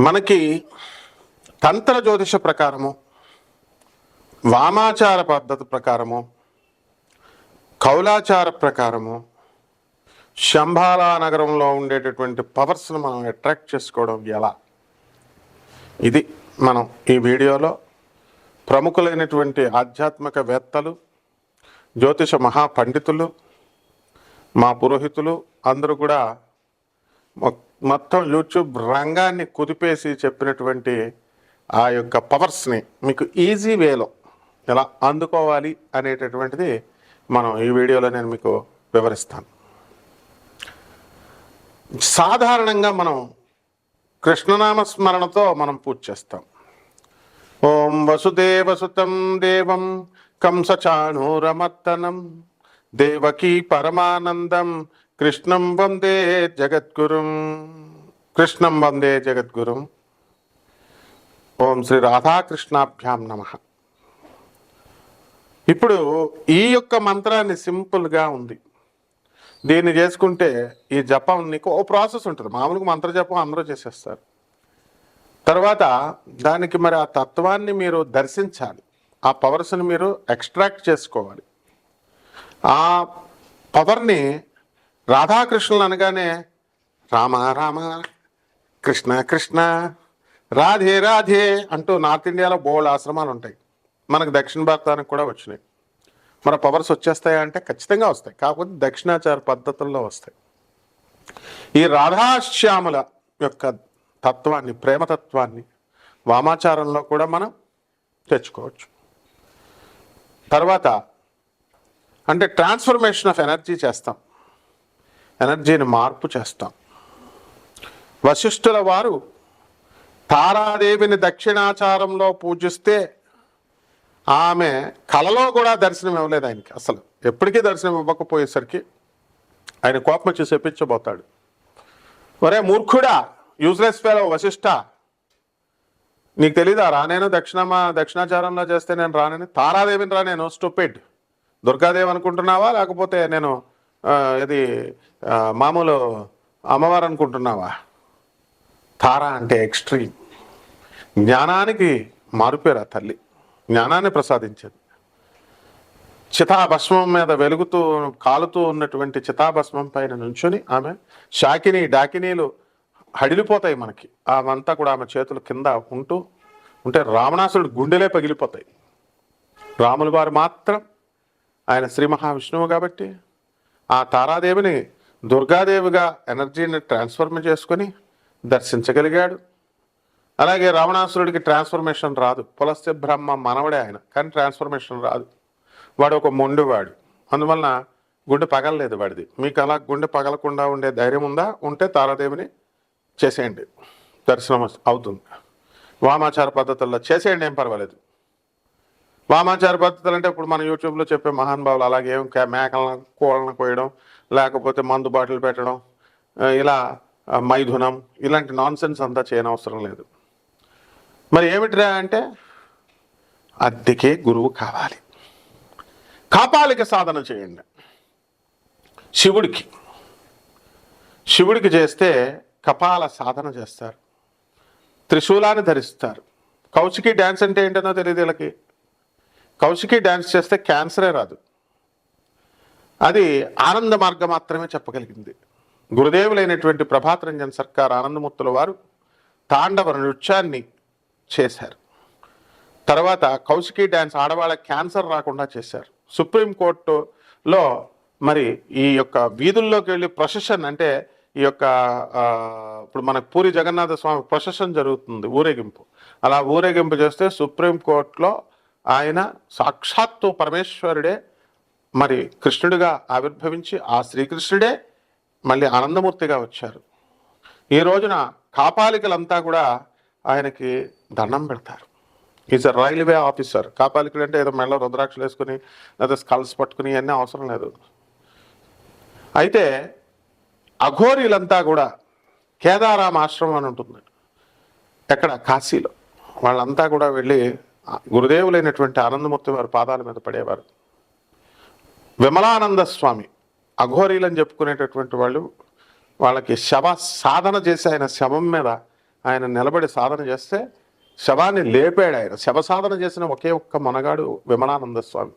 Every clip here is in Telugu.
మనకి తంత్ర జ్యోతిష ప్రకారము, వామాచార పద్ధతి ప్రకారము, కౌలాచార ప్రకారము శంబాలా నగరంలో ఉండేటటువంటి పవర్స్ను మనం అట్రాక్ట్ చేసుకోవడం ఎలా, ఇది మనం ఈ వీడియోలో ప్రముఖులైనటువంటి ఆధ్యాత్మికవేత్తలు, జ్యోతిష మహాపండితులు, మా పురోహితులు అందరూ కూడా మొత్తం యూట్యూబ్ రంగాన్ని కుదిపేసి చెప్పినటువంటి ఆ యొక్క పవర్స్ని మీకు ఈజీ వేలో ఎలా అందుకోవాలి అనేటటువంటిది మనం ఈ వీడియోలో నేను మీకు వివరిస్తాను. సాధారణంగా మనం కృష్ణనామ స్మరణతో మనం పూజ చేస్తాం. ఓం వసుదేవసుతం దేవం కంసచాణూరమర్దనం దేవకీ పరమానందం కృష్ణం వందే జగద్గురుం. కృష్ణం వందే జగద్గురుం. ఓం శ్రీ రాధాకృష్ణాభ్యాం నమః. ఇప్పుడు ఈ యొక్క మంత్రాన్ని సింపుల్గా ఉంది, దీన్ని చేసుకుంటే ఈ జపం నీకు ఓ ప్రాసెస్ ఉంటుంది. మామూలుగా మంత్ర జపం అందరూ చేసేస్తారు. తర్వాత దానికి మరి ఆ తత్వాన్ని మీరు దర్శించాలి, ఆ పవర్స్ని మీరు ఎక్స్ట్రాక్ట్ చేసుకోవాలి. ఆ పవర్ని రాధాకృష్ణులు అనగానే రామ రామ కృష్ణ కృష్ణ రాధే రాధే అంటూ నార్త్ ఇండియాలో బోల్డ్ ఆశ్రమాలు ఉంటాయి, మనకు దక్షిణ భారతానికి కూడా వచ్చినాయి. మన పవర్స్ వచ్చేస్తాయా అంటే ఖచ్చితంగా వస్తాయి, కాకపోతే దక్షిణాచార పద్ధతుల్లో వస్తాయి. ఈ రాధాశ్యాముల యొక్క తత్వాన్ని, ప్రేమతత్వాన్ని వామాచారంలో కూడా మనం తెచ్చుకోవచ్చు. తర్వాత అంటే ట్రాన్స్ఫర్మేషన్ ఆఫ్ ఎనర్జీ చేస్తాం, ఎనర్జీని మార్పు చేస్తాం. వశిష్ఠుల వారు తారాదేవిని దక్షిణాచారంలో పూజిస్తే ఆమె కలలో కూడా దర్శనం ఇవ్వలేదు ఆయనకి. అసలు ఎప్పటికీ దర్శనం ఇవ్వకపోయేసరికి ఆయన కోపం వచ్చి చెప్పించబోతాడు. ఒరే మూర్ఖుడా, యూజ్లెస్ ఫెలో వశిష్ఠ, నీకు తెలీదా రానేను దక్షిణాచారంలో చేస్తే నేను రానని? తారాదేవిని రానేను, స్టూపిడ్. దుర్గాదేవి అనుకుంటున్నావా, లేకపోతే నేను ఇది మామూలు అమ్మవారు అనుకుంటున్నావా? తార అంటే ఎక్స్ట్రీమ్, జ్ఞానానికి మారుపేరు. ఆ తల్లి జ్ఞానాన్ని ప్రసాదించేది. చితాభస్మం మీద వెలుగుతూ కాలుతూ ఉన్నటువంటి చితాభస్మం పైన నుంచుని ఆమె శాకిని డాకినీలు హడిలిపోతాయి మనకి. ఆమంతా కూడా ఆమె చేతుల కింద ఉంటే రావణాసురుడు గుండెలే పగిలిపోతాయి. రాముల వారు మాత్రం ఆయన శ్రీ మహావిష్ణువు కాబట్టి ఆ తారాదేవిని దుర్గాదేవిగా ఎనర్జీని ట్రాన్స్ఫర్మ్ చేసుకొని దర్శించగలిగాడు. అలాగే రావణాసురుడికి ట్రాన్స్ఫర్మేషన్ రాదు, పులస్త్య బ్రహ్మ మనవడే ఆయన, కానీ ట్రాన్స్ఫర్మేషన్ రాదు. వాడు ఒక మొండివాడు, అందువలన గుండె పగలలేదు వాడిది. మీకు అలా గుండె పగలకుండా ఉండే ధైర్యం ఉందా? ఉంటే తారాదేవిని చేసేయండి, దర్శనం అవుతుంది. వామాచార పద్ధతుల్లో చేసేయండి, ఏం పర్వాలేదు. వామాచార పద్ధతులు అంటే ఇప్పుడు మన యూట్యూబ్లో చెప్పే మహానుభావులు అలాగే మేకలను కోళ్ళను కోయడం, లేకపోతే మందు బాటిల్ పెట్టడం, ఇలా మైథునం, ఇలాంటి నాన్సెన్స్ అంతా చేయనవసరం లేదు. మరి ఏమిటిరా అంటే అద్దెకే గురువు కావాలి. కాపాలిక సాధన చేయండి. శివుడికి చేస్తే కపాల సాధన చేస్తారు, త్రిశూలాన్ని ధరిస్తారు. కౌశికి డ్యాన్స్ అంటే ఏంటనో తెలియదు వీళ్ళకి. కౌశికి డ్యాన్స్ చేస్తే క్యాన్సరే రాదు, అది ఆనంద మార్గం మాత్రమే చెప్పగలిగింది. గురుదేవులైనటువంటి ప్రభాత్ రంజన్ సర్కార్ ఆనందమూర్తుల వారు తాండవ నృత్యాన్ని చేశారు. తర్వాత కౌశికి డ్యాన్స్ ఆడవాళ్ళ క్యాన్సర్ రాకుండా చేశారు. సుప్రీంకోర్టులో మరి ఈ యొక్క వీధుల్లోకి వెళ్ళి ప్రొసెషన్, అంటే ఈ యొక్క ఇప్పుడు మన పూరి జగన్నాథ స్వామి ప్రొసెషన్ జరుగుతుంది, ఊరేగింపు. అలా ఊరేగింపు చేస్తే సుప్రీంకోర్టులో ఆయన సాక్షాత్తు పరమేశ్వరుడే మరి కృష్ణుడిగా ఆవిర్భవించి ఆ శ్రీకృష్ణుడే మళ్ళీ ఆనందమూర్తిగా వచ్చారు. ఈ రోజున కాపాలికలంతా కూడా ఆయనకి దండం పెడతారు. Is a railway officer. కాపాలికుడు అంటే ఏదో మెడలో రుద్రాక్షలు వేసుకుని లేదా స్కల్స్ పట్టుకుని అన్నీ అవసరం లేదు. అయితే అఘోరీలంతా కూడా కేదారామ ఆశ్రమం అని ఉంటుంది ఎక్కడ, కాశీలో. వాళ్ళంతా కూడా వెళ్ళి గురుదేవులైనటువంటి ఆనందమూర్తి వారి పాదాల మీద పడేవారు. విమలానంద స్వామి అఘోరీలని చెప్పుకునేటటువంటి వాళ్ళు, వాళ్ళకి శవ సాధన చేసి ఆయన శవం మీద ఆయన నిలబడి సాధన చేస్తే శవాన్ని లేపాడు. ఆయన శవ సాధన చేసిన ఒకే ఒక్క మనగాడు విమలానంద స్వామి.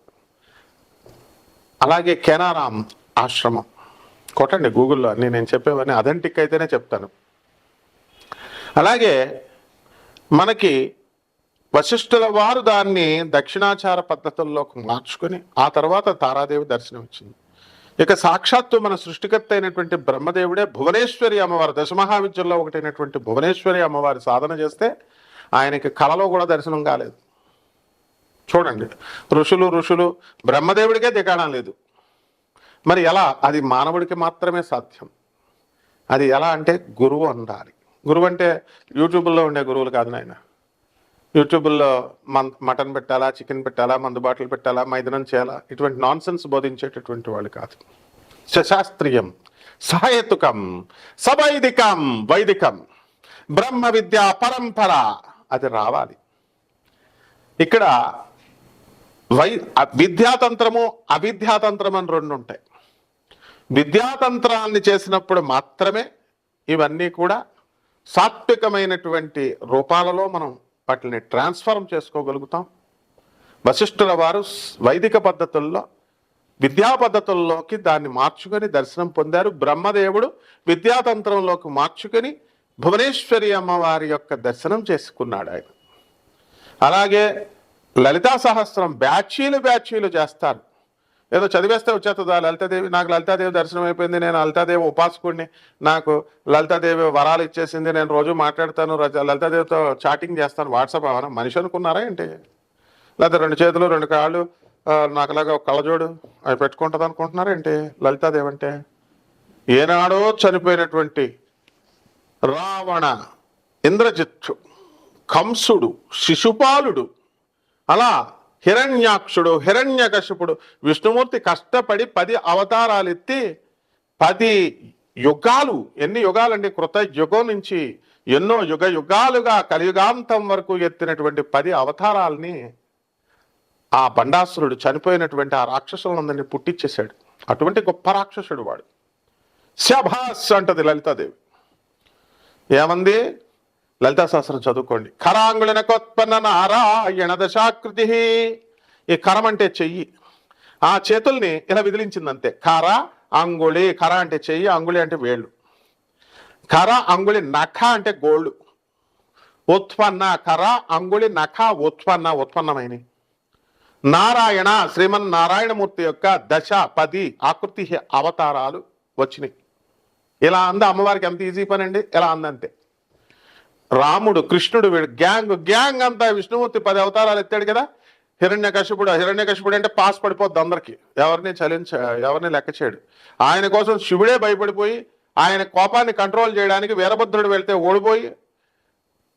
అలాగే కేనారాం ఆశ్రమం కొట్టండి గూగుల్లో, అన్నీ నేను చెప్పేవన్నీ అథెంటిక్ అయితేనే చెప్తాను. అలాగే మనకి వశిష్ఠుల వారు దాన్ని దక్షిణాచార పద్ధతుల్లోకి మార్చుకొని ఆ తర్వాత తారాదేవి దర్శనం ఇచ్చింది. ఇక సాక్షాత్తు మన సృష్టికర్త అయినటువంటి బ్రహ్మదేవుడే భువనేశ్వరి అమ్మవారు, దశమహావిద్యల్లో ఒకటైనటువంటి భువనేశ్వరి అమ్మవారి సాధన చేస్తే ఆయనకి కలలో కూడా దర్శనం కాలేదు. చూడండి, ఋషులు బ్రహ్మదేవుడికే దిగాణం లేదు. మరి ఎలా? అది మానవుడికి మాత్రమే సాధ్యం. అది ఎలా అంటే గురువు ఉండాలి. గురువు అంటే యూట్యూబ్లో ఉండే గురువులు కాదు నాయన. యూట్యూబ్లో మటన్ పెట్టాలా, చికెన్ పెట్టాలా, మందు బాటలు పెట్టాలా, మైదనం చేయాలా, ఇటువంటి నాన్సెన్స్ బోధించేటటువంటి వాళ్ళు కాదు. శాస్త్రీయం, సహేతుకం, సవైదికం, వైదికం, బ్రహ్మ విద్యా పరంపర అది రావాలి. ఇక్కడ విద్యాతంత్రము అవిద్యాతంత్రం అని రెండు ఉంటాయి. విద్యాతంత్రాన్ని చేసినప్పుడు మాత్రమే ఇవన్నీ కూడా సాత్వికమైనటువంటి రూపాలలో మనం వాటిని ట్రాన్స్ఫార్మ్ చేసుకోగలుగుతాం. వశిష్ఠుల వారు వైదిక పద్ధతుల్లో విద్యా పద్ధతుల్లోకి దాన్ని మార్చుకొని దర్శనం పొందారు. బ్రహ్మదేవుడు విద్యాతంత్రంలోకి మార్చుకొని భువనేశ్వరి అమ్మవారి యొక్క దర్శనం చేసుకున్నాడు ఆయన. అలాగే లలితా సహస్రం బ్యాచీలు చేస్తారు. ఏదో చదివేస్తే వచ్చేస్తుందా లలితాదేవి? నాకు లలితాదేవి దర్శనం అయిపోయింది, నేను లలితాదేవి ఉపాసకుడిని, నాకు లలితాదేవి వరాలు ఇచ్చేసింది, నేను రోజు మాట్లాడతాను, లలితాదేవితో చాటింగ్ చేస్తాను, వాట్సాప్ అవనా మనిషి అనుకున్నారా ఏంటి? లేదా 2 చేతులు 2 కాళ్ళు నాకులాగా ఒక కళ్ళజోడు అవి పెట్టుకుంటుంది అనుకుంటున్నారా ఏంటి లలితాదేవి అంటే? ఏనాడో చనిపోయినటువంటి రావణ, ఇంద్రజిత్తు, కంసుడు, శిశుపాలుడు, అలా హిరణ్యాక్షుడు, హిరణ్యకశిపుడు, విష్ణుమూర్తి కష్టపడి 10 అవతారాలు ఎత్తి 10 యుగాలు, ఎన్ని యుగాలండి? కృత యుగం నుంచి ఎన్నో యుగాలుగా కలియుగాంతం వరకు ఎత్తినటువంటి 10 అవతారాలని ఆ బండాసురుడు చనిపోయినటువంటి ఆ రాక్షసులందరినీ పుట్టించేశాడు. అటువంటి గొప్ప రాక్షసుడు వాడు. శభాస్ అంటది లలితాదేవి. ఏమంది? లలితా సహస్రం చదువుకోండి. కరాంగుళనకోత్పన్న నారాయణ దశాకృతి. ఈ కరం అంటే చెయ్యి, ఆ చేతుల్ని ఇలా విదిలించింది అంతే. కర అంగుళి, కర అంటే చెయ్యి, అంగుళి అంటే వేళ్ళు. కర అంగుళి నఖ అంటే గోళ్ళు. ఉత్పన్న, కర అంగుళి నఖ ఉత్పన్నమైన. నారాయణ, శ్రీమన్ నారాయణమూర్తి యొక్క 10 ఆకృతి అవతారాలు వచ్చినాయి. ఇలా అంద అమ్మవారికి ఎంత ఈజీ పని అండి. ఇలా అందంతే. రాముడు, కృష్ణుడు, వీడు గ్యాంగ్ అంతా విష్ణుమూర్తి 10 అవతారాలు ఎత్తాడు కదా. హిరణ్యకశిపుడు అంటే పాస్ పడిపోద్ది అందరికి, ఎవరిని లెక్క చేయడు. ఆయన కోసం శివుడే భయపడిపోయి ఆయన కోపాన్ని కంట్రోల్ చేయడానికి వీరభద్రుడు వెళ్తే ఓడిపోయి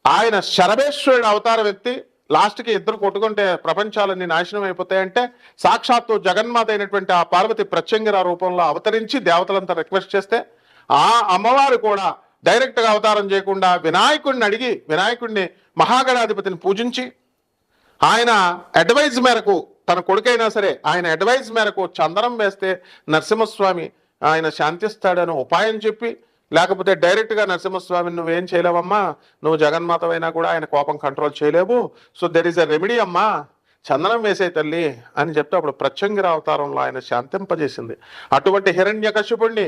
ఆయన శరభేశ్వరుడు అవతారం ఎత్తి లాస్ట్కి ఇద్దరు కొట్టుకుంటే ప్రపంచాలన్నీ నాశనం అయిపోతాయంటే సాక్షాత్తు జగన్మాత అయినటువంటి ఆ పార్వతి ప్రత్యంగిర రూపంలో అవతరించి దేవతలంతా రిక్వెస్ట్ చేస్తే ఆ అమ్మవారు కూడా డైరెక్ట్గా అవతారం చేయకుండా వినాయకుడిని అడిగి వినాయకుడిని మహాగణాధిపతిని పూజించి ఆయన అడ్వైజ్ మేరకు, తన కొడుకైనా సరే ఆయన అడ్వైజ్ మేరకు చందనం వేస్తే నరసింహస్వామి ఆయన శాంతిస్తాడని ఉపాయం చెప్పి, లేకపోతే డైరెక్ట్గా నరసింహస్వామిని నువ్వేం చేయలేవమ్మా, నువ్వు జగన్మాతవైనా కూడా ఆయన కోపం కంట్రోల్ చేయలేవు, so there is a remedy అమ్మా, చందనం వేసే తల్లి అని చెప్తే అప్పుడు ప్రత్యంగిర అవతారంలో ఆయన శాంతింపజేసింది. అటువంటి హిరణ్యకశిపుణ్ణి,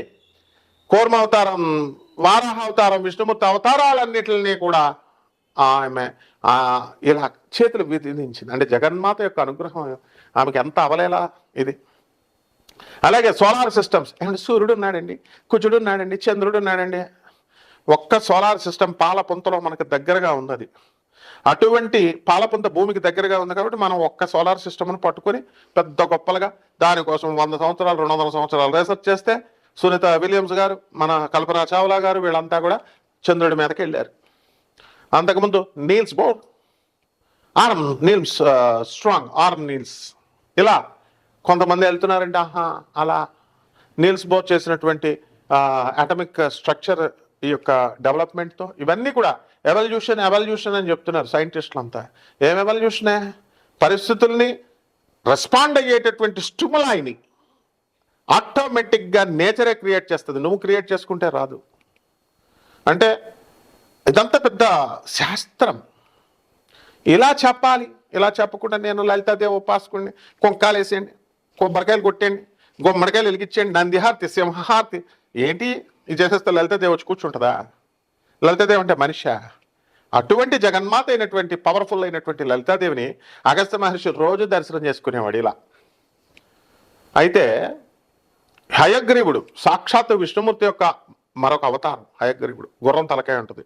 కూర్మ అవతారం, వారాహ అవతారం, విష్ణుమూర్తి అవతారాలన్నిటిని కూడా ఆమె ఇలా చేతులు విధించింది. అంటే జగన్మాత యొక్క అనుగ్రహం ఆమెకి ఎంత అవలేలా ఇది. అలాగే సోలార్ సిస్టమ్స్ ఏమంటే సూర్యుడు ఉన్నాడండి, కుజుడు ఉన్నాడండి, చంద్రుడు ఉన్నాడండి. ఒక్క సోలార్ సిస్టమ్ పాలపుంతలో మనకు దగ్గరగా ఉన్నది. అటువంటి పాలపుంత భూమికి దగ్గరగా ఉంది కాబట్టి మనం ఒక్క సోలార్ సిస్టమ్ను పట్టుకొని పెద్ద గొప్పలుగా దానికోసం 100 సంవత్సరాలు 200 సంవత్సరాలు రీసెర్చ్ చేస్తే సునీత విలియమ్స్ గారు, మన కల్పనా చావ్లా గారు వీళ్ళంతా కూడా చంద్రుడి మీదకి వెళ్ళారు. అంతకుముందు నీల్స్ బోర్, ఆర్మ్ నీల్స్ స్ట్రాంగ్, ఆర్మ్ నీల్స్, ఇలా కొంతమంది వెళ్తున్నారంటే అలా నీల్స్ బోర్ చేసినటువంటి అటమిక్ స్ట్రక్చర్ ఈ యొక్క డెవలప్మెంట్తో ఇవన్నీ కూడా ఎవల్యూషన్ అని చెప్తున్నారు సైంటిస్టులు అంతా. ఏం ఎవల్యూషనే? పరిస్థితుల్ని రెస్పాండ్ అయ్యేటటువంటి స్టిములైని ఆటోమేటిక్గా నేచరే క్రియేట్ చేస్తుంది, నువ్వు క్రియేట్ చేసుకుంటే రాదు. అంటే ఇదంతా పెద్ద శాస్త్రం. ఇలా చెప్పాలి, ఇలా చెప్పకుండా నేను లలితాదేవి ఉపాసకుడిని, కుంకాలేసేయండి, కొబ్బరికాయలు కొట్టేయండి, గుమ్మడికాయలు వెలిగించేయండి, నందిహారతి సింహహారతి ఏంటి ఇది చేసేస్తే లలితాదేవి వచ్చి కూర్చుంటుందా? లలితాదేవి అంటే మనిషా? అటువంటి జగన్మాత అయినటువంటి పవర్ఫుల్ అయినటువంటి లలితాదేవిని అగస్త్య మహర్షి రోజు దర్శనం చేసుకునేవాడు ఇలా. అయితే హయగ్రీవుడు సాక్షాత్తు విష్ణుమూర్తి యొక్క మరొక అవతారం. హయగ్రీవుడు గుర్రం తలకాయ ఉంటుంది.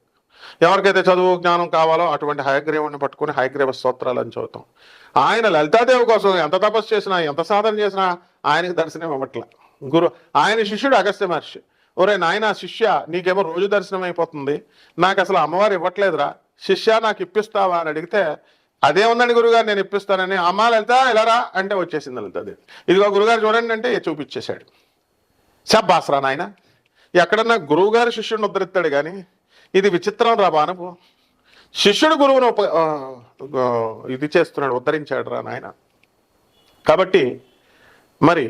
ఎవరికైతే చదువు జ్ఞానం కావాలో అటువంటి హయగ్రీవుడిని పట్టుకుని హయగ్రీవ స్తోత్రాలు అని చదువుతాం. ఆయన లలితాదేవి కోసం ఎంత తపస్సు చేసినా, ఎంత సాధన చేసినా ఆయనకి దర్శనం ఇవ్వట్ల. ఆయన శిష్యుడు అగస్త్య మహర్షి. ఒరే నాయన శిష్య, నీకేమో రోజు దర్శనం అయిపోతుంది, నాకు అసలు అమ్మవారు ఇవ్వట్లేదురా, శిష్య నాకు ఇప్పిస్తావా అని అడిగితే, అదే ఉందండి గురుగారు నేను ఇప్పిస్తానని. అమ్మ లలిత ఎలారా అంటే వచ్చేసింది లలితాదేవి. ఇదిగో గురుగారు చూడండి అంటే చూపించేశాడు. శబ్బాసరా నాయన, ఎక్కడన్నా గురువుగారు శిష్యుడిని ఉద్ధరిస్తాడు కానీ ఇది విచిత్రం రా బానపు, శిష్యుడు గురువును ఇది చేస్తున్నాడు, ఉద్ధరించాడు రా నాయన. కాబట్టి మరి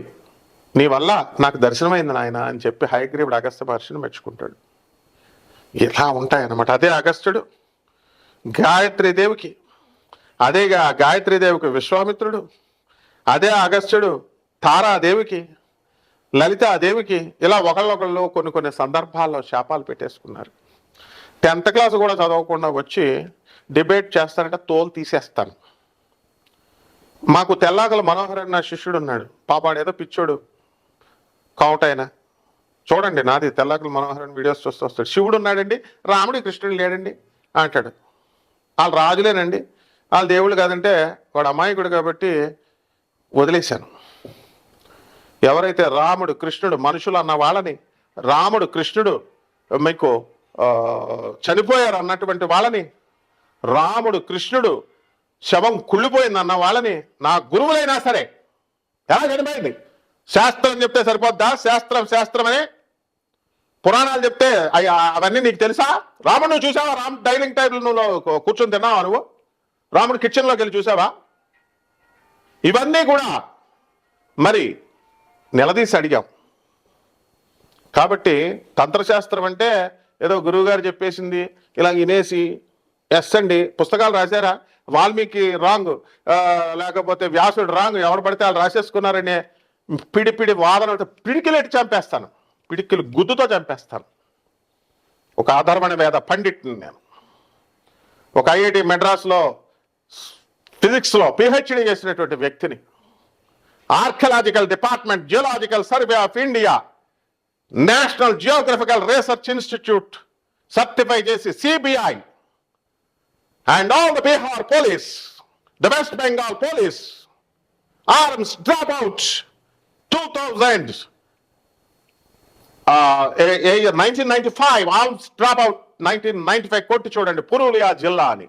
నీ వల్ల నాకు దర్శనమైంది నాయన అని చెప్పి హయగ్రీవుడు అగస్త్య మహర్షిని మెచ్చుకుంటాడు. ఇలా ఉంటాయన్నమాట. అదే అగస్త్యుడు గాయత్రీదేవికి, అదే గాయత్రీదేవికి విశ్వామిత్రుడు, అదే అగస్త్యుడు తారాదేవికి, లలితాదేవికి ఇలా ఒకళ్ళొకళ్ళు కొన్ని సందర్భాల్లో శాపాలు పెట్టేసుకున్నారు. 10th క్లాస్ కూడా చదవకుండా వచ్చి డిబేట్ చేస్తానంటే తోలు తీసేస్తాను. మాకు తెల్లాకల మనోహర్ అన్న శిష్యుడు ఉన్నాడు, పాపాడేదో పిచ్చోడు కావుటైనా చూడండి, నాది తెల్లాకల మనోహర్ అని వీడియోస్ చూస్తూ వస్తాడు. శివుడు ఉన్నాడండి, రాముడు కృష్ణుడు లేడండి అంటాడు. వాళ్ళు రాజులేనండి, వాళ్ళు దేవుళ్ళు కాదంటే వాడు అమాయకుడు కాబట్టి వదిలేశాను. ఎవరైతే రాముడు కృష్ణుడు మనుషులు అన్న వాళ్ళని, రాముడు కృష్ణుడు మీకు చనిపోయారు అన్నటువంటి వాళ్ళని, రాముడు కృష్ణుడు శవం కుళ్ళిపోయింది అన్న వాళ్ళని నా గురువులైనా సరే ఎలా చనిపోయింది? శాస్త్రం చెప్తే సరిపోద్దా? శాస్త్రం అని పురాణాలు చెప్తే అవన్నీ నీకు తెలుసా? రాముడు నువ్వు చూసావా? రాముడు డైనింగ్ టేబుల్ నువ్వు కూర్చొని తిన్నావా? నువ్వు రాముడు కిచెన్లోకి వెళ్ళి చూసావా? ఇవన్నీ కూడా మరి నిలదీసి అడిగాం. కాబట్టి తంత్రశాస్త్రం అంటే ఏదో గురువుగారు చెప్పేసింది ఇలా వినేసి ఎస్ అండి పుస్తకాలు రాశారా, వాల్మీకి రాంగ్, లేకపోతే వ్యాసుడు రాంగ్, ఎవరు పడితే వాళ్ళు రాసేసుకున్నారనే పిడి వాదన పిడికిలెట్టి చంపేస్తాను, పిడికిలు గుద్దుతో చంపేస్తాను. ఒక ఆధర్మణ వేద పండిట్ని నేను, ఒక ఐఐటి మెడ్రాస్లో ఫిజిక్స్లో పిహెచ్డి చేసినటువంటి వ్యక్తిని, archaeological department, geological survey of India, national geographical research institute certify చేసి CBI and all the Bihar police, the West Bengal police, arms drop out 2000 year 1995, arms drop out 1995 కొట్టి చూడండి పురూలియా జిల్లా అని.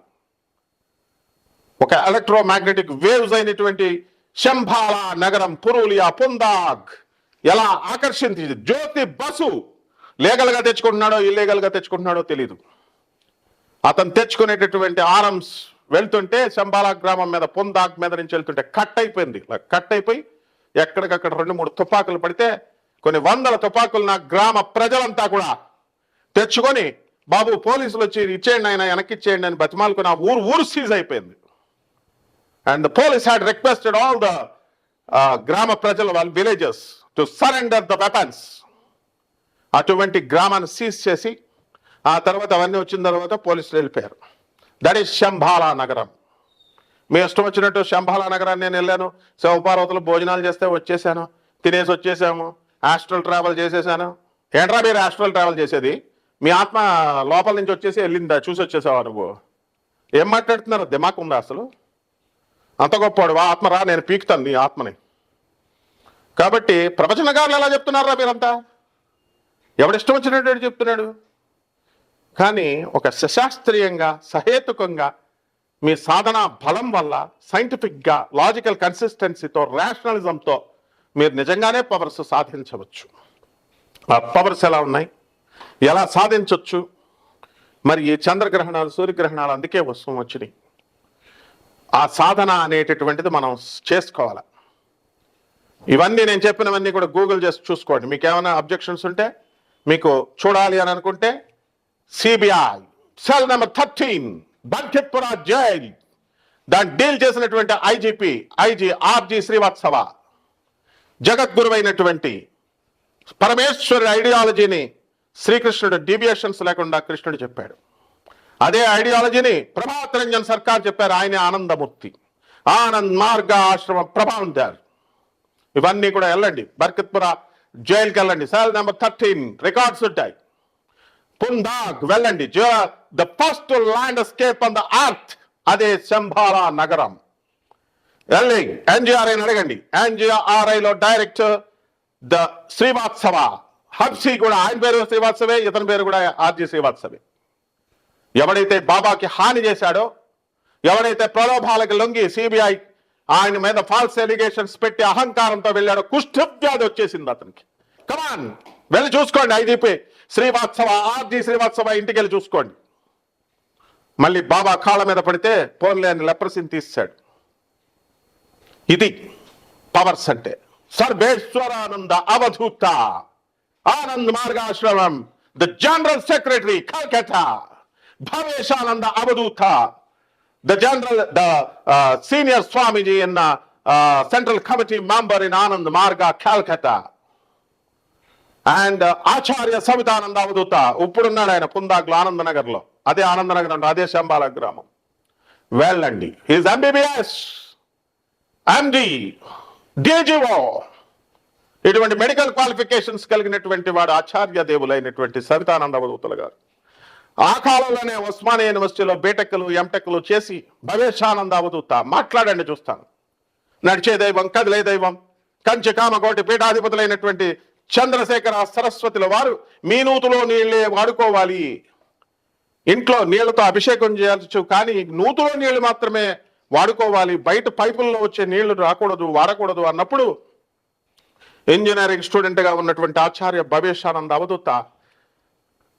ఒక ఎలక్ట్రోమాగ్నెటిక్ వేవ్స్ అయినటువంటి శంభాలా నగరం పురూలియా పుందాగ్ ఎలా ఆకర్షించింది. జ్యోతి బసు లీగల్ గా తెచ్చుకుంటున్నాడో ఇల్లీగల్ గా తెచ్చుకుంటున్నాడో తెలీదు. అతను తెచ్చుకునేటటువంటి ఆర్మ్స్ వెళ్తుంటే శంబాలా గ్రామం మీద పుందాక్ మీద నుంచి వెళ్తుంటే కట్ అయిపోయింది. కట్ అయిపోయి ఎక్కడికక్కడ 2-3 తుపాకులు పడితే కొన్ని వందల తుపాకులు నా గ్రామ ప్రజలంతా కూడా తెచ్చుకొని బాబు పోలీసులు వచ్చి ఇచ్చేయండి ఆయన వెనక్కి ఇచ్చేయండి అని బతిమాలుకుని ఆ ఊరు సీజ్ అయిపోయింది. And the police had requested all the గ్రామ ప్రజలు వాళ్ళ villages to surrender the weapons. అటువంటి గ్రామాన్ని సీజ్ చేసి ఆ తర్వాత అవన్నీ వచ్చిన తర్వాత పోలీసులు వెళ్ళిపోయారు. దట్ ఈస్ శంబాలా నగరం. మీ ఇష్టం వచ్చినట్టు శంబాలా నగరాన్ని నేను వెళ్ళాను, శివపార్వతులు భోజనాలు చేస్తే వచ్చేసాను, తినేసి వచ్చేసాము, ఆస్ట్రల్ ట్రావెల్ చేసేసాను. ఏంట్రా మీరు ఆస్ట్రల్ ట్రావెల్ చేసేది? మీ ఆత్మ లోపల నుంచి వచ్చేసి వెళ్ళిందా? చూసి వచ్చేసావా నువ్వు? ఏం మాట్లాడుతున్నారు? దిమాక్ ఉందా అసలు? అంత గొప్పవాడు ఆత్మ రా, నేను పీకుతాను నీ ఆత్మని. కాబట్టి ప్రవచనకారులు ఎలా చెప్తున్నారా మీరంతా? ఎవడిష్టం వచ్చినట్టు చెప్తున్నాడు. కానీ ఒక సశాస్త్రీయంగా సహేతుకంగా మీ సాధన బలం వల్ల సైంటిఫిక్గా లాజికల్ కన్సిస్టెన్సీతో రేషనలిజంతో మీరు నిజంగానే పవర్స్ సాధించవచ్చు. ఆ పవర్స్ ఎలా ఉన్నాయి, ఎలా సాధించవచ్చు? మరి ఈ చంద్రగ్రహణాలు సూర్యగ్రహణాలు అందుకే వస్తూ వచ్చినాయి. ఆ సాధన అనేటటువంటిది మనం చేసుకోవాలి. ఇవన్నీ నేను చెప్పినవన్నీ కూడా గూగుల్ చేసి చూసుకోండి. మీకు ఏమైనా అబ్జెక్షన్స్ ఉంటే, మీకు చూడాలి అని అనుకుంటే సిబిఐ సెల్ నెంబర్ 13 బంకిత్పుర జైల్. దాన్ని డీల్ చేసినటువంటి ఐజీ ఆర్జీ శ్రీవాత్సవ జగద్గురువైనటువంటి పరమేశ్వరి ఐడియాలజీని శ్రీకృష్ణుడు డీవియేషన్స్ లేకుండా కృష్ణుడు చెప్పాడు. అదే ఐడియాలజీని ప్రభాత్ రంజన్ సర్కార్ చెప్పారు. ఆయన ఆనందమూర్తి, ఆనంద్ మార్గ ఆశ్రమం ప్రభావంతారు. ఇవన్నీ కూడా వెళ్ళండి, బర్కత్పుర జైలుకి వెళ్ళండి. సెల్ నెంబర్ 13 రికార్డ్స్ ఉంటాయి. పుందాగ్ వెళ్ళండి, the first land escape on the earth, అదే శంభారా నగరం. వెళ్ళి ఎన్జిఆర్ఐని అడగండి. ఎన్జిఆర్ఐలో డైరెక్టర్ ద శ్రీవాత్సవ హబ్సీ కూడా, ఆయన పేరు శ్రీవాత్సవే, ఇతని పేరు కూడా ఆర్జీ శ్రీవాత్సవే. ఎవడైతే బాబాకి హాని చేశాడో, ఎవడైతే ప్రలోభాలకు లొంగి సిబిఐ ఆయన మీద ఫాల్స్ ఎలిగేషన్స్ పెట్టి అహంకారంతో వెళ్ళాడో, కుష్ఠవ్యాధి వచ్చేసింది అతనికి. కమాన్ వెళ్ళి చూసుకోండి. ఐజీపీ శ్రీవాత్సవ ఆర్జీ శ్రీవాత్సవ ఇంటికి వెళ్ళి చూసుకోండి. మళ్ళీ బాబా కాళ్ళ మీద పడితే పోన్లే అని లెప్రసీని తీశాడు. ఇది పవర్స్ అంటే. Sarveshwarananda Avadhuta Anand Margashramam the general secretary Calcutta, Bhaveshananda Avadhuta the senior Swamiji in central committee member in Anand Marga Calcutta, and Acharya Savitananda Avadhuta ఇప్పుడున్నాడు ఆయన పుందాగ్లో ఆనందనగర్ లో. అదే ఆనందనగర్ అంటే అదే శంబాల గ్రామం. వెళ్ళండి. ఈజ్ ఎంబీబీఎస్, ఎండి, డిజిఓ, ఇటువంటి మెడికల్ క్వాలిఫికేషన్స్ కలిగినటువంటి వాడు ఆచార్య దేవులైనటువంటి సవితానంద అవధూతలు గారు. ఆ కాలంలోనే ఉస్మానియా యూనివర్సిటీలో బీటెక్లు ఎంటెక్లు చేసి భవేశానంద అవధూత. మాట్లాడండి చూస్తాను. నడిచే దైవం, కదిలే దైవం, కంచి కామకోటి పీఠాధిపతులైనటువంటి చంద్రశేఖర సరస్వతుల వారు మీ నూతులో నీళ్ళే వాడుకోవాలి, ఇంట్లో నీళ్లతో అభిషేకం చేయవచ్చు, కానీ నూతులో నీళ్లు మాత్రమే వాడుకోవాలి, బయట పైపుల్లో వచ్చే నీళ్లు రాకూడదు, వాడకూడదు అన్నప్పుడు ఇంజనీరింగ్ స్టూడెంట్ గా ఉన్నటువంటి ఆచార్య భవేశానంద అవధూత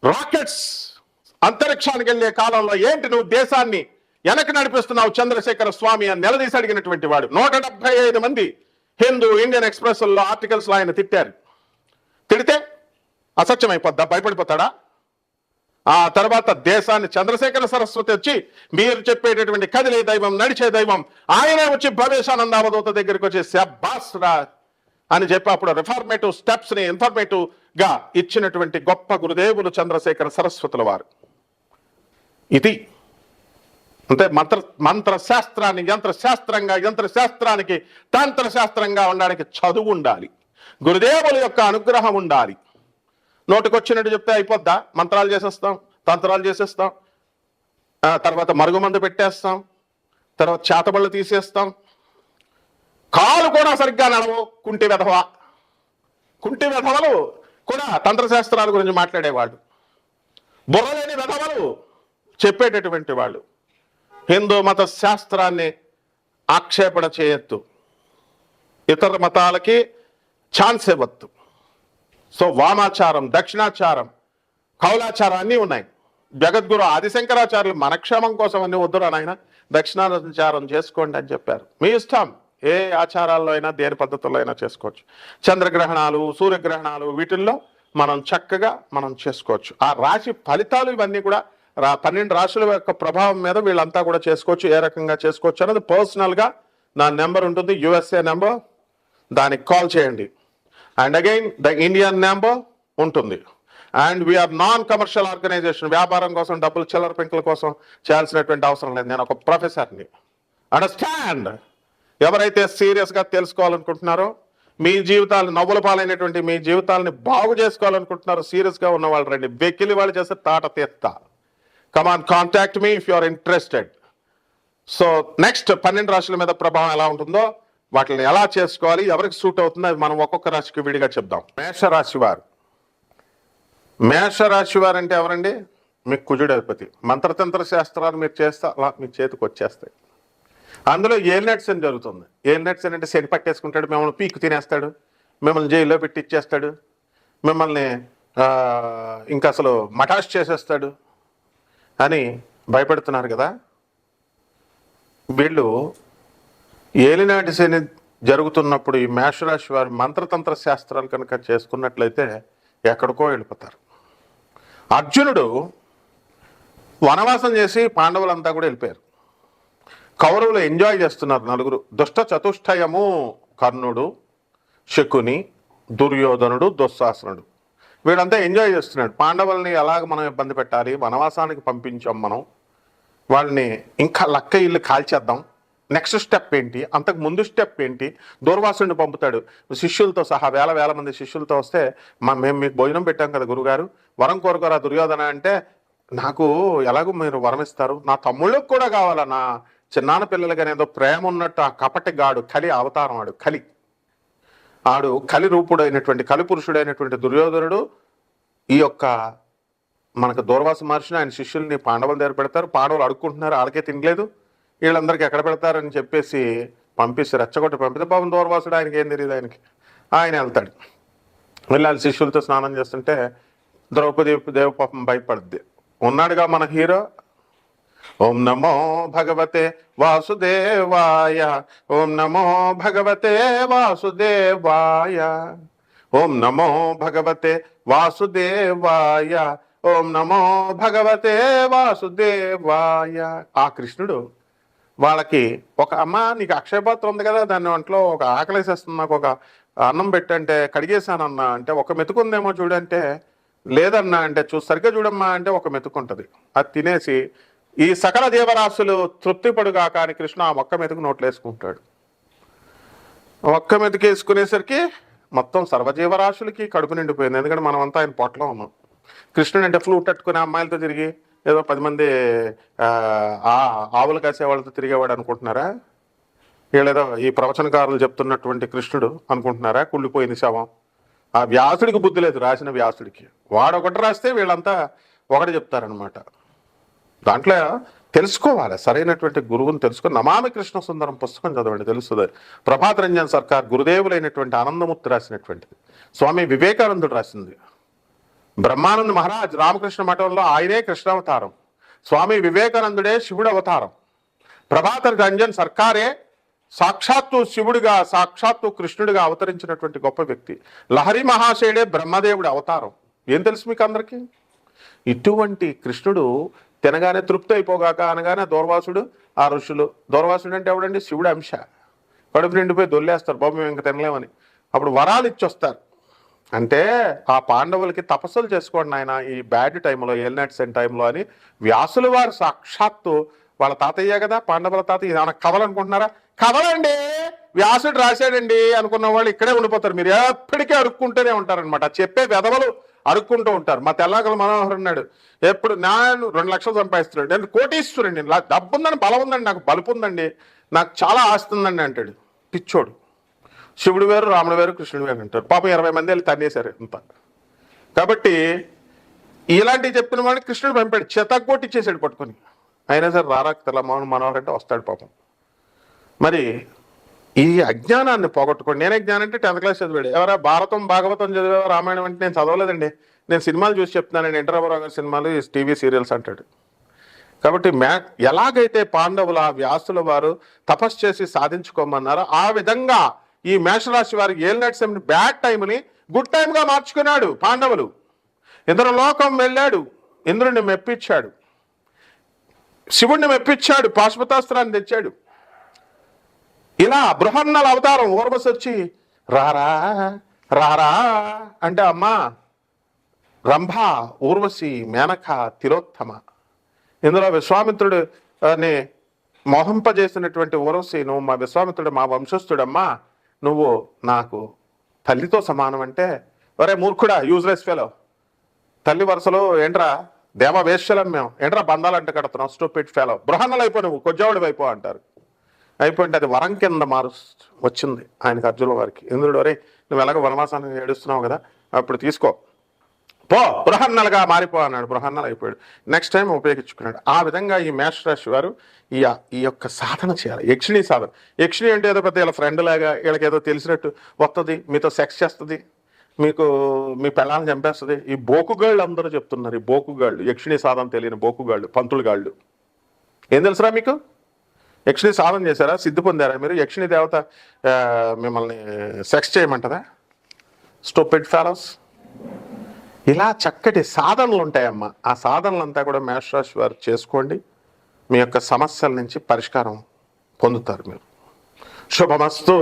రాకెట్స్ అంతరిక్షానికి వెళ్లే కాలంలో ఏంటి నువ్వు దేశాన్ని వెనక్కి నడిపిస్తున్నావు చంద్రశేఖర స్వామి అని నిలదీసి అడిగినటువంటి వాడు. 175 మంది హిందూ ఇండియన్ ఎక్స్ప్రెస్ లో ఆర్టికల్స్ లో ఆయన తిట్టారు. తిడితే అసత్యం అయిపోద్దా? భయపడిపోతాడా? ఆ తర్వాత దేశాన్ని చంద్రశేఖర సరస్వతి వచ్చి మీరు చెప్పేటటువంటి కదిలే దైవం, నడిచే దైవం, ఆయనే వచ్చి భవేశానంద అవధూత దగ్గరికి వచ్చి శబ్బాస్ రా అని చెప్పి అప్పుడు రిఫార్మేటివ్ స్టెప్స్ ని ఇన్ఫర్మేటివ్ గా ఇచ్చినటువంటి గొప్ప గురుదేవులు చంద్రశేఖర సరస్వతుల వారు. ఇది అంటే మంత్రశాస్త్రాన్ని యంత్రశాస్త్రానికి తంత్రశాస్త్రంగా ఉండడానికి చదువు ఉండాలి, గురుదేవుల యొక్క అనుగ్రహం ఉండాలి. నోటికొచ్చినట్టు చెప్తే అయిపోద్దా? మంత్రాలు చేసేస్తాం, తంత్రాలు చేసేస్తాం, తర్వాత మరుగుమందు పెట్టేస్తాం, తర్వాత చేతబళ్ళు తీసేస్తాం, కాలు కూడా సరిగ్గా నడవు. కుంటి వెధవలు కూడా తంత్రశాస్త్రాల గురించి మాట్లాడేవాళ్ళు, బుర్రలేని వెధవలు చెప్పేటటువంటి వాళ్ళు. హిందూ మత శాస్త్రాన్ని ఆక్షేపణ చేయొద్దు, ఇతర మతాలకి ఛాన్స్ ఇవ్వద్దు. సో వామాచారం, దక్షిణాచారం, కౌలాచారం అన్నీ ఉన్నాయి. జగద్గురు ఆదిశంకరాచార్యులు మన క్షేమం కోసం అన్ని వద్దురా నాయన, దక్షిణాచారం చేసుకోండి అని చెప్పారు. మీ ఇష్టం, ఏ ఆచారాల్లో అయినా దేని పద్ధతుల్లో అయినా చేసుకోవచ్చు. చంద్రగ్రహణాలు, సూర్యగ్రహణాలు, వీటిల్లో మనం చక్కగా చేసుకోవచ్చు. ఆ రాశి ఫలితాలు ఇవన్నీ కూడా 12 రాశుల యొక్క ప్రభావం మీద వీళ్ళంతా కూడా చేసుకోవచ్చు. ఏ రకంగా చేసుకోవచ్చు అన్నది పర్సనల్గా నా నెంబర్ ఉంటుంది, యుఎస్ఏ నెంబర్, దానికి కాల్ చేయండి. And again the Indian number ఉంటుంది. And we're non commercial organisation. వ్యాపారం కోసం, డబ్బులు చిల్లర పెంకుల కోసం చేయాల్సినటువంటి అవసరం లేదు. నేను ఒక ప్రొఫెసర్ని. అండర్స్టాండ్? ఎవరైతే సీరియస్గా తెలుసుకోవాలనుకుంటున్నారో, మీ జీవితాలు నవ్వుల పాలైనటువంటి మీ జీవితాలని బాగు చేసుకోవాలనుకుంటున్నారో, సీరియస్గా ఉన్న వాళ్ళు రండి. వెకిలి వాళ్ళు చేస్తే తాట తీస్తా. Come on, contact me if you are interested. So next 12 రాశుల మీద ప్రభావం ఎలా ఉంటుందో, వాటిని ఎలా చేసుకోవాలి, ఎవరికి సూట్ అవుతుందో అది మనం ఒక్కొక్క రాశికి విడిగా చెప్దాం. మేషరాశి వారు. మేషరాశి వారు అంటే ఎవరండి? మీకు కుజుడు అధిపతి. మంత్రతంత్ర శాస్త్రాలు మీరు చేస్తే అలా మీ చేతికి వచ్చేస్తాయి. అందులో ఏలినట్స్ అని జరుగుతుంది. ఏలినట్స్ అంటే శని పట్టేసుకుంటాడు, మిమ్మల్ని పీకు తినేస్తాడు, మిమ్మల్ని జైల్లో పెట్టి ఇచ్చేస్తాడు, మిమ్మల్ని ఇంకా అసలు మటాష్ చేసేస్తాడు అని భయపెడుతున్నారు కదా. వీళ్ళు ఏలినాటి శని జరుగుతున్నప్పుడు ఈ మేషరాశి వారు మంత్రతంత్ర శాస్త్రాలు కనుక చేసుకున్నట్లయితే ఎక్కడికో వెళ్ళిపోతారు. అర్జునుడు వనవాసం చేసి పాండవులంతా కూడా వెళ్ళిపోయారు. కౌరవులు ఎంజాయ్ చేస్తున్నారు నలుగురు. దుష్ట చతుష్టయము కర్ణుడు, శకుని, దుర్యోధనుడు, దుశ్శాసనుడు, వీళ్ళంతా ఎంజాయ్ చేస్తున్నాడు. పాండవుల్ని ఎలాగ మనం ఇబ్బంది పెట్టాలి, వనవాసానికి పంపించాం మనం, వాళ్ళని ఇంకా లక్క ఇల్లు కాల్చేద్దాం, నెక్స్ట్ స్టెప్ ఏంటి, అంతకు ముందు స్టెప్ ఏంటి, దూర్వాసుడిని పంపుతాడు శిష్యులతో సహా, వేల మంది శిష్యులతో వస్తే, మేము మీకు భోజనం పెట్టాం కదా గురుగారు, వరం కోరుకోరా దుర్యోధన అంటే, నాకు ఎలాగో మీరు వరం ఇస్తారు, నా తమ్ముళ్ళకు కూడా కావాలా, నా చిన్నాన్న పిల్లలకి ఏదో ప్రేమ ఉన్నట్టు ఆ కపటి గాడు కలి అవతారం, ఆడు కలి రూపుడైనటువంటి కలిపురుషుడైనటువంటి దుర్యోధనుడు ఈ యొక్క మనకు దూర్వాస మహర్షిని ఆయన శిష్యుల్ని పాండవుల దగ్గర పెడతారు. పాండవులు అడుక్కుంటున్నారు, వాళ్ళకే తినలేదు, వీళ్ళందరికీ ఎక్కడ పెడతారని చెప్పేసి పంపిస్తే, రెచ్చగొట్టి పంపితే పాపం దూర్వాసుడు ఆయనకి ఏం తెలియదు, ఆయన వెళ్తాడు. వెళ్ళి వాళ్ళ శిష్యులతో స్నానం చేస్తుంటే ద్రౌపది దేవ పాపం భయపడుద్ది. ఉన్నాడుగా మన హీరో, ఓం నమో భగవతే వాసుదేవాయ, ఓం నమో భగవతే వాసుదేవాయ, ఓం నమో భగవతే వాసుదేవాయ, ఓం నమో భగవతే వాసుదేవాయ. ఆ కృష్ణుడు వాళ్ళకి ఒక అమ్మ నీకు అక్షయపాత్ర ఉంది కదా, దాని ఒంట్లో ఒక ఆకలేసేస్తుంది, నాకు ఒక అన్నం పెట్టంటే కడిగేశానన్నా అంటే, ఒక మెతుకుందేమో చూడంటే లేదన్నా అంటే, సరిగ్గా చూడమ్మా అంటే ఒక మెతుకుంటుంది, అది తినేసి ఈ సకల జీవరాశులు తృప్తిపడుగా కానీ కృష్ణ ఆ ఒక్క మెతుకు నోట్లు వేసుకుంటాడు. ఒక్క మెతుకు వేసుకునేసరికి మొత్తం సర్వజీవరాశులకి కడుపు నిండిపోయింది. ఎందుకంటే మనమంతా ఆయన పొట్టలో ఉన్నాం. కృష్ణుడు అంటే ఫ్లూట్ తట్టుకునే అమ్మాయిలతో తిరిగి ఏదో 10 మంది ఆవులు కాసే వాళ్ళతో తిరిగేవాడు అనుకుంటున్నారా? వీళ్ళేదో ఈ ప్రవచనకారులు చెప్తున్నటువంటి కృష్ణుడు అనుకుంటున్నారా? కుళ్ళిపోయింది శవం. ఆ వ్యాసుడికి బుద్ధి లేదు, రాసిన వ్యాసుడికి. వాడు ఒకటి రాస్తే వీళ్ళంతా ఒకటి చెప్తారనమాట. దాంట్లో తెలుసుకోవాలి, సరైనటువంటి గురువుని తెలుసుకొని. నమామి కృష్ణ సుందరం పుస్తకం చదవండి, తెలుస్తుంది. ప్రభాత్ రంజన్ సర్కార్ గురుదేవులైనటువంటి ఆనందమూర్తి రాసినటువంటిది, స్వామి వివేకానందుడు రాసింది. బ్రహ్మానంద మహారాజ్ రామకృష్ణ మఠంలో ఆయనే కృష్ణావతారం, స్వామి వివేకానందుడే శివుడు అవతారం, ప్రభాత్ రంజన్ సర్కారే సాక్షాత్తు శివుడిగా సాక్షాత్తు కృష్ణుడిగా అవతరించినటువంటి గొప్ప వ్యక్తి. లహరి మహాశయుడే బ్రహ్మదేవుడి అవతారం. ఏం తెలుసు మీకు అందరికీ? ఇటువంటి కృష్ణుడు తినగానే తృప్తి అయిపోగాక అనగానే దూర్వాసుడు ఆ ఋషులు, దూర్వాసుడు అంటే ఎవడండి? శివుడు అంశ. కడుపు నిండిపోయి దొల్లేస్తారు, బాబు మేము ఇంకా తినలేమని. అప్పుడు వరాలు ఇచ్చొస్తారు. అంటే ఆ పాండవులకి తపస్సులు చేసుకోండి ఆయన ఈ బ్యాడ్ టైంలో, ఏలినాటి సెన్ టైంలో అని వ్యాసులు వారు సాక్షాత్తు వాళ్ళ తాతయ్య కదా, పాండవుల తాతయ్య. ఏమైనా కథలు అనుకుంటున్నారా? కథలండి, వ్యాసుడు రాశాడండి అనుకున్న వాళ్ళు ఇక్కడే ఉండిపోతారు. మీరు ఎప్పటికీ అడుక్కుంటూనే ఉంటారనమాట. చెప్పే వెధవలు అడుక్కుంటూ ఉంటారు. మా తెల్లాకల మనోహర్ ఉన్నాడు, ఎప్పుడు నేను 2 లక్షలు సంపాదిస్తున్నాడు, నేను కోటీశ్వరుండి, డబ్బు ఉందని బలం ఉందండి, నాకు బలుపు ఉందండి, నాకు చాలా ఆస్తి ఉందండి అంటాడు. పిచ్చోడు. శివుడు వేరు, రాముడు వేరు, కృష్ణుడు వేరు అంటారు. పాపం 20 మంది వెళ్ళి తన్నేశారు అంత. కాబట్టి ఇలాంటివి చెప్పిన వాడిని కృష్ణుడు పంపాడు, చెతగ్గొట్టిచ్చేసాడు పట్టుకొని. అయినా సరే రారా తెల్లమోహన్ మనోహర్ అంటే వస్తాడు పాపం. మరి ఈ అజ్ఞానాన్ని పోగొట్టుకోండి. నేనే జ్ఞానం అంటే 10th క్లాస్ చదివాడు. ఎవరా భారతం భాగవతం చదివావా, రామాయణం అంటే నేను చదవలేదండి, నేను సినిమాలు చూసి చెప్తున్నానండి, ఎన్టీఆర్ గారి సినిమాలు, టీవీ సీరియల్స్ అంటాడు. కాబట్టి ఎలాగైతే పాండవుల వ్యాసుల వారు తపస్సు చేసి సాధించుకోమన్నారో ఆ విధంగా ఈ మేషరాశి వారికి ఏలినాటి సెమిని బ్యాడ్ టైంని గుడ్ టైంగా మార్చుకున్నాడు పాండవులు. ఇంద్రలోకం వెళ్ళాడు, ఇంద్రుడిని మెప్పించాడు, శివుడిని మెప్పించాడు, పాశుపతాస్త్రాన్ని తెచ్చాడు. ఇలా బృహన్నల అవతారం ఊర్వశి వచ్చి రారా రారా అంటే, అమ్మా రంభ, ఊర్వశి, మేనక, తిలోత్తమ, ఇందులో విశ్వామిత్రుడు అని మోహింపజేసినటువంటి ఊర్వశి, నువ్వు మా విశ్వామిత్రుడు మా వంశస్థుడమ్మా, నువ్వు నాకు తల్లితో సమానం అంటే, ఒరే మూర్ఖుడా, యూజ్లెస్ ఫెలో, తల్లి వరుసలో ఏంట్రా దేవ వేశ్యలం మేము, ఏంట్రా బంధాలంటే కడుతున్నావు, స్టూపిడ్ ఫెలో, బృహన్నలు అయిపో, నువ్వు కొజ్జావుడు అయిపో అంటారు. అయిపోయింది. అది వరం కింద వచ్చింది ఆయనకు, అర్జునుల వారికి. ఇంద్రుడు, వరే నువ్వు ఎలాగో వనవాసాన్ని ఏడుస్తున్నావు కదా, అప్పుడు తీసుకో, పో బృహన్నలుగా మారిపో అన్నాడు. బృహన్నలు అయిపోయాడు. నెక్స్ట్ టైం ఉపయోగించుకున్నాడు. ఆ విధంగా ఈ మేషరాశి వారు ఈ యొక్క సాధన చేయాలి, యక్షిణి సాధన. యక్షిణి అంటే ఏదో పెద్ద వీళ్ళ ఫ్రెండ్ లాగా, వీళ్ళకి ఏదో తెలిసినట్టు వస్తుంది, మీతో సెక్స్ చేస్తుంది, మీకు మీ పిల్లల్ని చంపేస్తుంది. ఈ బోకుగాళ్ళు అందరూ చెప్తున్నారు, ఈ బోకుగాళ్ళు, యక్షిణి సాధన తెలియని బోకుగాళ్ళు, పంతులుగాళ్ళు. ఏం తెలుసురా మీకు? యక్షిణి సాధన చేశారా? సిద్ధి పొందారా మీరు? యక్షిణి దేవత మిమ్మల్ని సెక్స్ చేయమంటదా? Stupid fellows. ఇలా చక్కటి సాధనలు ఉంటాయమ్మా. ఆ సాధనలంతా కూడా మేషరాశి వారు చేసుకోండి. మీ యొక్క సమస్యల నుంచి పరిష్కారం పొందుతారు మీరు. శుభమస్తు.